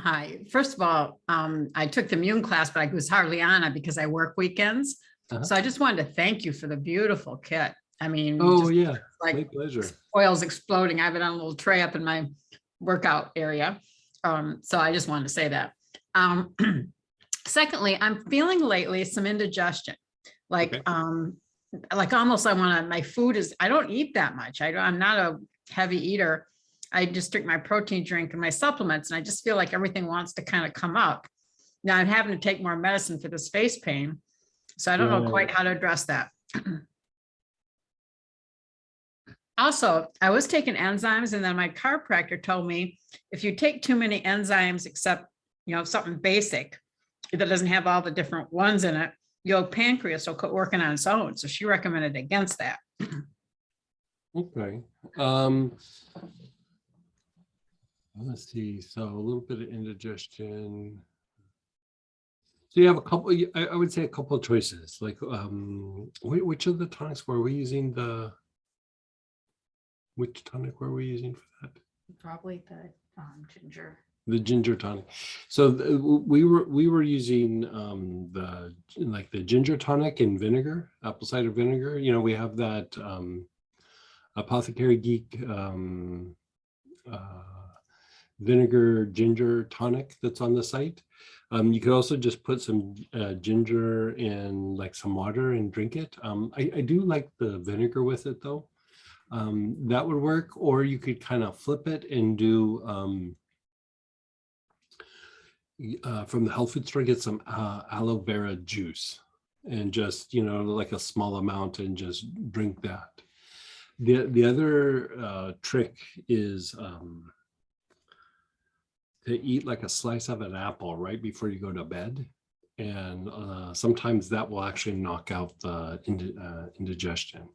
Hi. First of all, I took the immune class, but I was hardly on it because I work weekends. Uh-huh. So I just wanted to thank you for the beautiful kit. I mean, Oh just yeah, my like pleasure. oil's exploding. I have it on a little tray up in my workout area. So I just wanted to say that. Um, Secondly, I'm feeling lately some indigestion. Okay. Like almost I want to, my food is, I don't eat that much. I'm not a heavy eater. I just drink my protein drink and my supplements, and I just feel like everything wants to kind of come up. Now I'm having to take more medicine for this face pain. So I don't know quite Right. how to address that. Also, I was taking enzymes, and then my chiropractor told me if you take too many enzymes, except, something basic that doesn't have all the different ones in it, your pancreas will quit working on its own. So she recommended against that. Okay. Let's see. So a little bit of indigestion. So you have a couple. I would say a couple of choices. Like, which of the tonics were we using? Which tonic were we using for that? Probably the ginger. The ginger tonic. So we were using the ginger tonic and vinegar, apple cider vinegar. We have that Apothecary Geek vinegar ginger tonic that's on the site. You could also just put some ginger in like some water and drink it. I do like the vinegar with it though. That would work. Or you could kind of flip it and do from the health food store, get some aloe vera juice and just, like a small amount, and just drink that. The other trick is to eat like a slice of an apple right before you go to bed. And sometimes that will actually knock out the indigestion.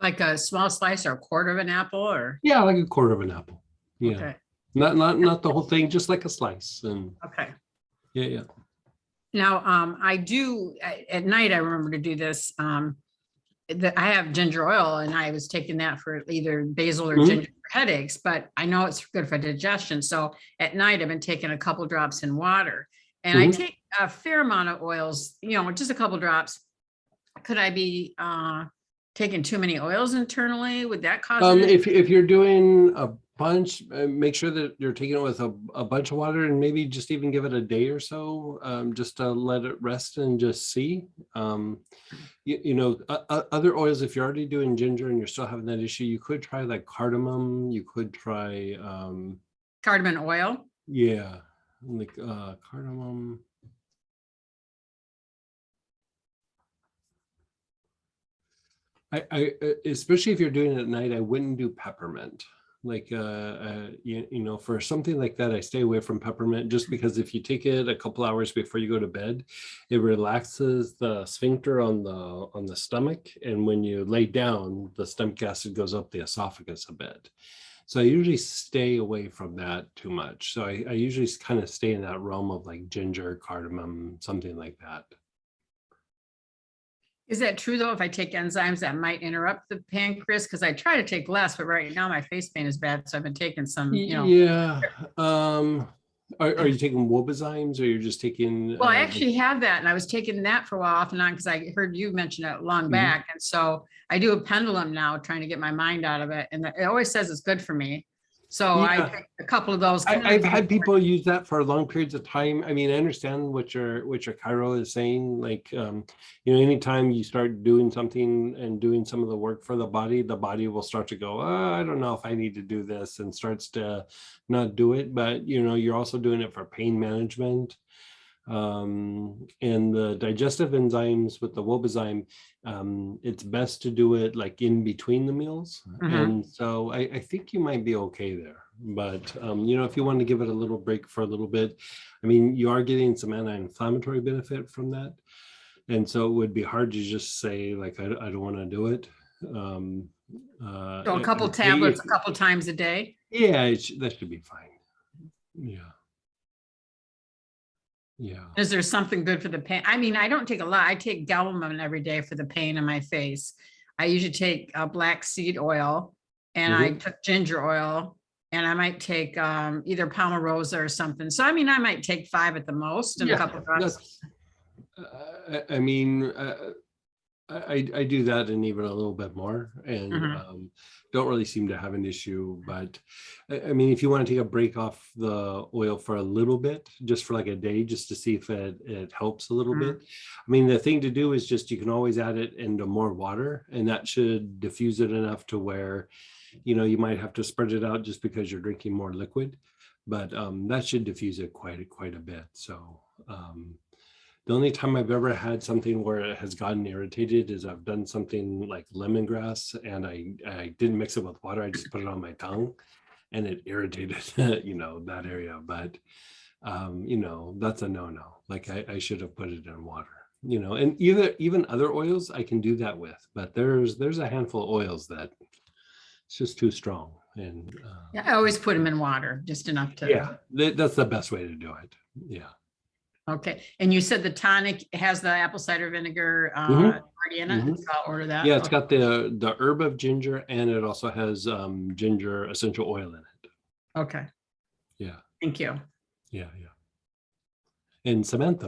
Like a small slice or a quarter of an apple, or? Yeah, like a quarter of an apple. Yeah. Okay. Not the whole thing, just like a slice. And Okay. yeah. Now, I do at night, I remember to do this. That I have ginger oil, and I was taking that for either basil or ginger for headaches, but I know it's good for digestion. So at night, I've been taking a couple drops in water, and I take a fair amount of oils, just a couple drops. Could I be taking too many oils internally? Would that cause if you're doing a bunch, make sure that you're taking it with a bunch of water, and maybe just even give it a day or so, just to let it rest and just see. Other oils, if you're already doing ginger and you're still having that issue, you could try like cardamom. You could try cardamom oil. Yeah, like cardamom. I especially if you're doing it at night, I wouldn't do peppermint. Like for something like that, I stay away from peppermint, just because if you take it a couple hours before you go to bed, it relaxes the sphincter on the stomach, and when you lay down, the stomach acid goes up the esophagus a bit. So I usually stay away from that too much. So I usually kind of stay in that realm of like ginger, cardamom, something like that. Is that true though? If I take enzymes, that might interrupt the pancreas? Because I try to take less, but right now my face pain is bad, so I've been taking some. Yeah. Are you taking wobezymes, or you're just taking? Well, I actually have that, and I was taking that for a while off and on because I heard you mention it long back, and so I do a pendulum now, trying to get my mind out of it, and it always says it's good for me. So I take a couple of those. I've had people use that for long periods of time. I mean, I understand what your chiro is saying. Like, anytime you start doing something and doing some of the work for the body will start to go, I don't know if I need to do this, and starts to not do it. But, you're also doing it for pain management. And the digestive enzymes with the wobezyme, it's best to do it like in between the meals. And so I think you might be okay there. But if you want to give it a little break for a little bit, I mean, you are getting some anti-inflammatory benefit from that, and so it would be hard to just say like I don't want to do it. So a couple tablets a couple times a day. Yeah, that should be fine. Yeah. Is there something good for the pain? I mean, I don't take a lot. I take Cardamom every day for the pain in my face. I usually take black seed oil, and I took ginger oil, and I might take either Palmarosa or something. So I mean, I might take 5 at the most and a couple drops. I mean, I do that and even a little bit more, and don't really seem to have an issue. But I mean, if you want to take a break off the oil for a little bit, just for like a day, just to see if it helps a little bit. I mean, the thing to do is just, you can always add it into more water, and that should diffuse it enough to where, you know, you might have to spread it out just because you're drinking more liquid, but that should diffuse it quite a bit. So the only time I've ever had something where it has gotten irritated is I've done something like lemongrass, and I didn't mix it with water. I just put it on my tongue, and it irritated, you know, that area. But, you know, that's a no-no. Like I should have put it in water, you know, and even other oils I can do that with, but there's a handful of oils that it's just too strong. And yeah, I always put them in water, just enough to. yeah, that's the best way to do it. Yeah. Okay, and you said the tonic has the apple cider vinegar already in it, so I'll order that. Yeah, it's got the herb of ginger, and it also has ginger essential oil in it. Okay. Yeah. Thank you. Yeah. And Samantha,